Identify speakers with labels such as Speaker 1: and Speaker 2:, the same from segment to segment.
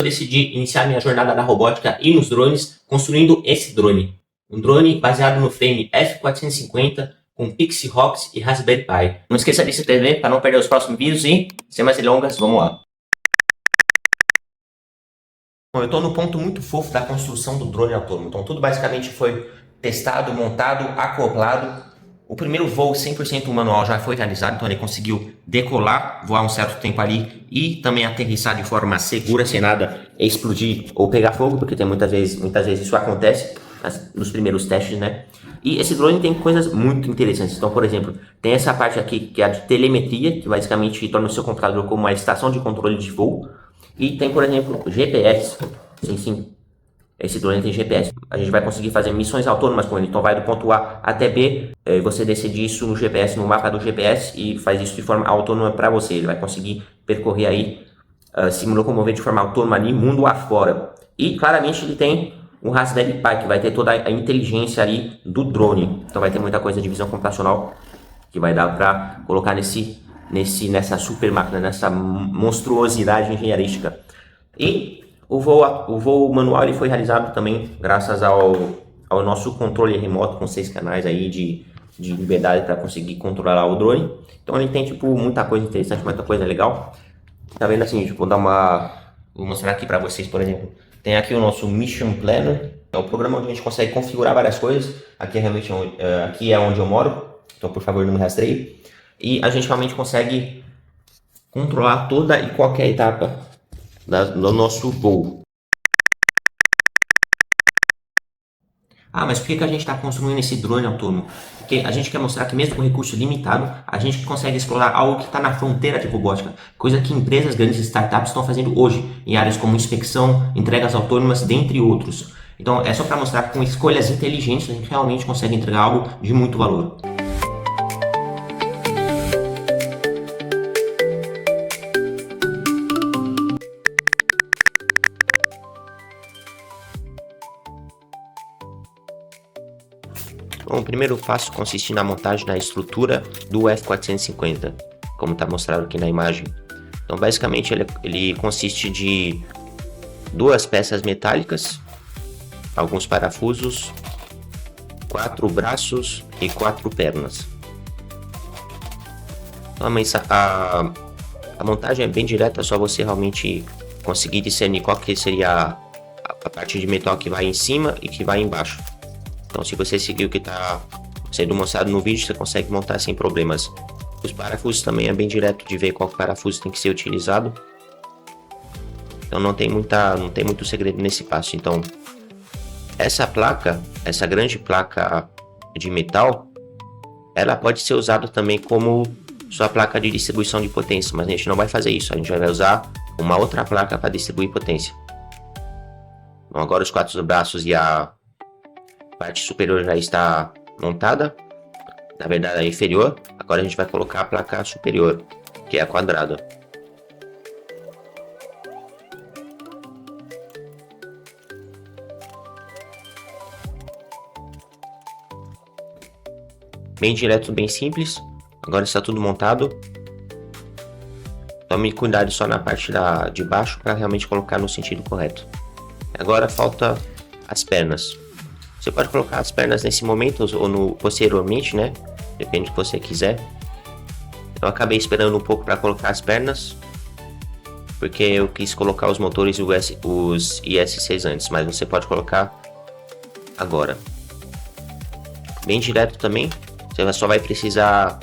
Speaker 1: decidi iniciar minha jornada na robótica e nos drones construindo esse drone. Um drone baseado no frame F450 com Pixie Rocks e Raspberry Pi. Não esqueça de se inscrever para não perder os próximos vídeos e, sem mais delongas, vamos lá. Bom, eu estou no ponto muito fofo da construção do drone autônomo. Então tudo basicamente foi testado, montado, acoplado. O primeiro voo 100% manual já foi realizado, então ele conseguiu decolar, voar um certo tempo ali e também aterrissar de forma segura, sem nada explodir ou pegar fogo, porque tem muitas vezes isso acontece nos primeiros testes, né? E esse drone tem coisas muito interessantes. Então, por exemplo, tem essa parte aqui que é a de telemetria, que basicamente torna o seu computador como uma estação de controle de voo. E tem, por exemplo, GPS. Sim. Esse drone tem GPS. A gente vai conseguir fazer missões autônomas com ele. Então vai do ponto A até B. Você decide isso no GPS, no mapa do GPS, e faz isso de forma autônoma para você. Ele vai conseguir percorrer aí, se locomover de forma autônoma ali, mundo afora. E claramente ele tem um Raspberry Pi, que vai ter toda a inteligência ali do drone. Então vai ter muita coisa de visão computacional que vai dar para colocar nessa super máquina, nessa monstruosidade engenheirística. E o voo manual ele foi realizado também graças ao nosso controle remoto com 6 canais aí de liberdade para conseguir controlar o drone. Então ele tem tipo muita coisa interessante, muita coisa legal. Tá vendo assim, tipo, vou mostrar aqui para vocês, por exemplo. Tem aqui o nosso Mission Planner, é o programa onde a gente consegue configurar várias coisas. Aqui é onde eu moro, então por favor não me rastreie. E a gente realmente consegue controlar toda e qualquer etapa do nosso voo. Mas por que a gente está construindo esse drone autônomo? Porque a gente quer mostrar que mesmo com recurso limitado, a gente consegue explorar algo que está na fronteira de robótica, coisa que empresas grandes e startups estão fazendo hoje, em áreas como inspeção, entregas autônomas, dentre outros. Então é só para mostrar que com escolhas inteligentes a gente realmente consegue entregar algo de muito valor. Bom, o primeiro passo consiste na montagem da estrutura do F450, como está mostrado aqui na imagem. Então, basicamente, ele consiste de 2 peças metálicas, alguns parafusos, 4 braços e 4 pernas. Então, a montagem é bem direta, é só você realmente conseguir discernir qual que seria a parte de metal que vai em cima e que vai embaixo. Então, se você seguir o que está sendo mostrado no vídeo, você consegue montar sem problemas. Os parafusos também é bem direto de ver qual parafuso tem que ser utilizado. Então, não tem muito segredo nesse passo. Então, essa grande placa de metal, ela pode ser usada também como sua placa de distribuição de potência, mas a gente não vai fazer isso. A gente vai usar uma outra placa para distribuir potência. Bom, agora os 4 braços e a parte superior já está montada, na verdade a inferior. Agora a gente vai colocar a placa superior, que é a quadrada. Bem direto, bem simples. Agora está tudo montado. Tome cuidado só na parte de baixo para realmente colocar no sentido correto. Agora falta as pernas. Você pode colocar as pernas nesse momento ou posteriormente, né? Depende do que você quiser. Eu acabei esperando um pouco para colocar as pernas, porque eu quis colocar os motores e os IS6 antes, mas você pode colocar agora. Bem direto também. Você só vai precisar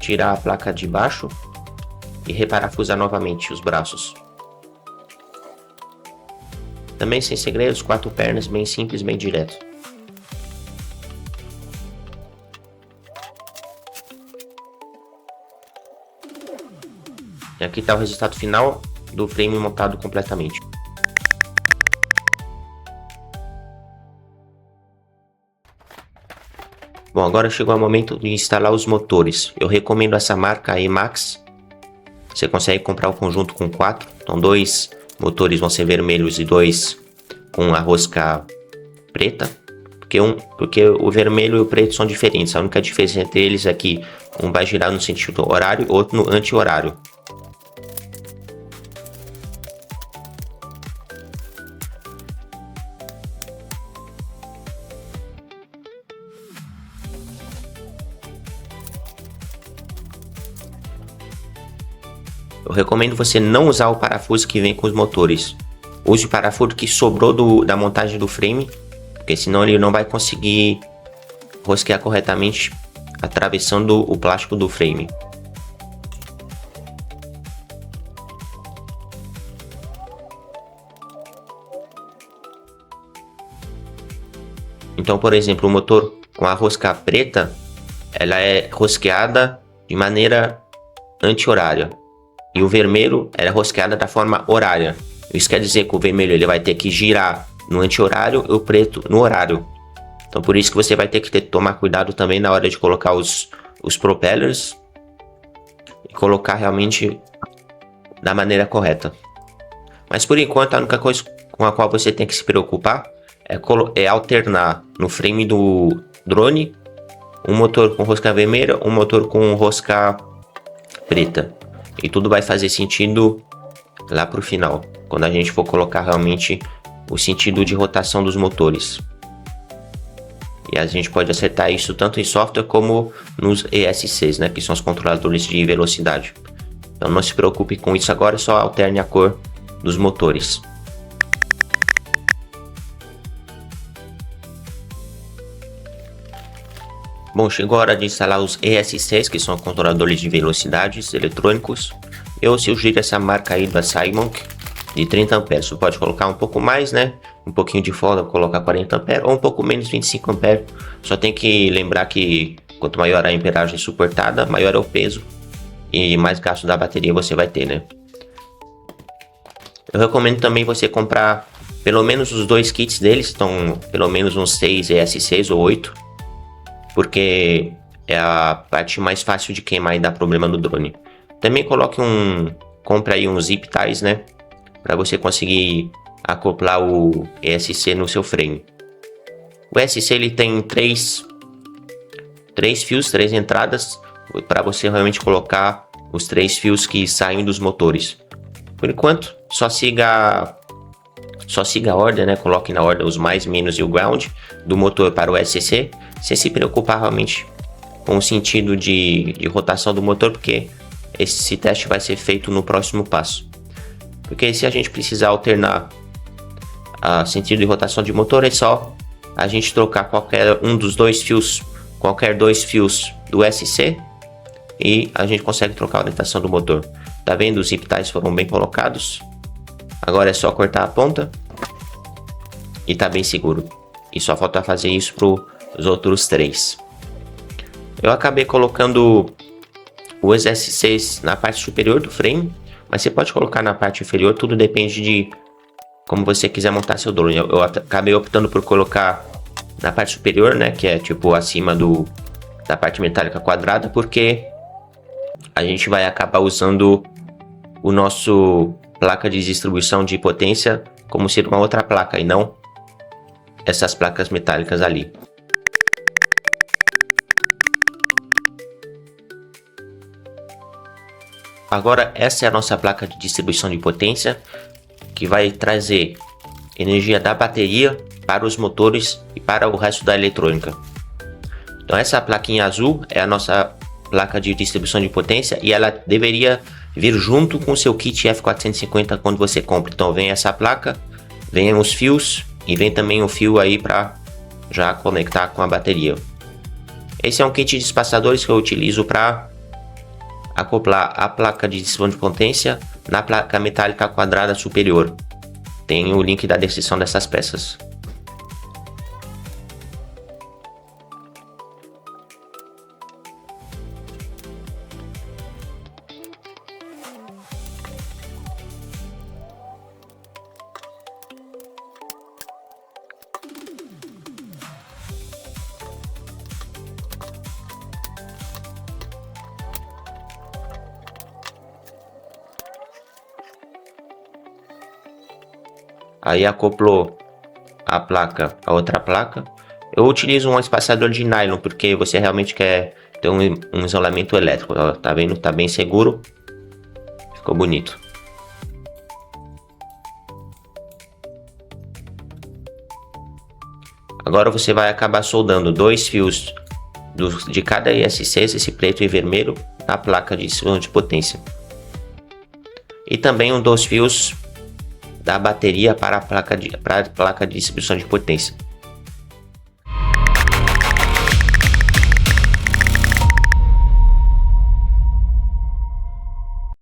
Speaker 1: tirar a placa de baixo e reparafusar novamente os braços. Também sem segredos, 4 pernas, bem simples, bem direto. E aqui está o resultado final do frame montado completamente. Bom, agora chegou o momento de instalar os motores. Eu recomendo essa marca Emax. Você consegue comprar o conjunto com 4. Então 2 motores vão ser vermelhos e 2 com a rosca preta. Porque o vermelho e o preto são diferentes. A única diferença entre eles é que um vai girar no sentido horário, outro no anti-horário. eu recomendo você não usar o parafuso que vem com os motores. Use o parafuso que sobrou da montagem do frame, porque senão ele não vai conseguir rosquear corretamente atravessando o plástico do frame. Então, por exemplo, o motor com a rosca preta, ela é rosqueada de maneira anti-horária. E o vermelho, ela é rosqueada da forma horária. Isso quer dizer que o vermelho ele vai ter que girar no anti-horário e o preto no horário. Então, por isso que você vai ter que tomar cuidado também na hora de colocar os propellers e colocar realmente da maneira correta. Mas por enquanto, a única coisa com a qual você tem que se preocupar é alternar no frame do drone um motor com rosca vermelha, um motor com rosca preta. E tudo vai fazer sentido lá pro final, quando a gente for colocar realmente o sentido de rotação dos motores. E a gente pode acertar isso tanto em software como nos ESCs, né, que são os controladores de velocidade. Então não se preocupe com isso agora, só alterne a cor dos motores. Bom, chegou a hora de instalar os ESCs, que são controladores de velocidades eletrônicos. Eu sugiro essa marca aí da Simonk, de 30 amperes. Você pode colocar um pouco mais, né? Um pouquinho de folga, colocar 40 amperes, ou um pouco menos, 25 amperes. Só tem que lembrar que quanto maior a amperagem suportada, maior é o peso e mais gasto da bateria você vai ter, né? Eu recomendo também você comprar pelo menos os 2 kits deles, então pelo menos uns 6 ESCs ou 8. Porque é a parte mais fácil de queimar e dar problema no drone. Também compre aí uns zip ties, né? Para você conseguir acoplar o ESC no seu frame. O ESC ele tem três fios, 3 entradas, para você realmente colocar os 3 fios que saem dos motores. Por enquanto, só siga a ordem, né? Coloque na ordem os mais, menos e o ground do motor para o ESC, sem se preocupar realmente com o sentido de rotação do motor, porque esse teste vai ser feito no próximo passo. Porque se a gente precisar alternar o sentido de rotação de motor, é só a gente trocar qualquer 2 fios do SC e a gente consegue trocar a orientação do motor. Tá vendo? Os zip ties foram bem colocados. Agora é só cortar a ponta e tá bem seguro. E só falta fazer isso para os outros 3. Eu acabei colocando os SCs na parte superior do frame, mas você pode colocar na parte inferior, tudo depende de como você quiser montar seu drone. Eu acabei optando por colocar na parte superior, né, que é tipo acima da parte metálica quadrada, porque a gente vai acabar usando o nosso placa de distribuição de potência como ser uma outra placa e não essas placas metálicas ali. Agora essa é a nossa placa de distribuição de potência, que vai trazer energia da bateria para os motores e para o resto da eletrônica. Então essa plaquinha azul é a nossa placa de distribuição de potência e ela deveria vir junto com o seu kit F450 quando você compra. Então vem essa placa, vem os fios e vem também o fio aí para já conectar com a bateria. Esse é um kit de espaçadores que eu utilizo para acoplar a placa de distribuição de potência na placa metálica quadrada superior. Tem o link da descrição dessas peças. Aí acoplou a placa a outra placa. Eu utilizo um espaçador de nylon porque você realmente quer ter um isolamento elétrico. Ó, tá vendo? Tá bem seguro. Ficou bonito. Agora você vai acabar soldando 2 fios de cada ISC, esse preto e vermelho, na placa de distribuição de potência. e também um dos fios da bateria para a placa de distribuição de potência.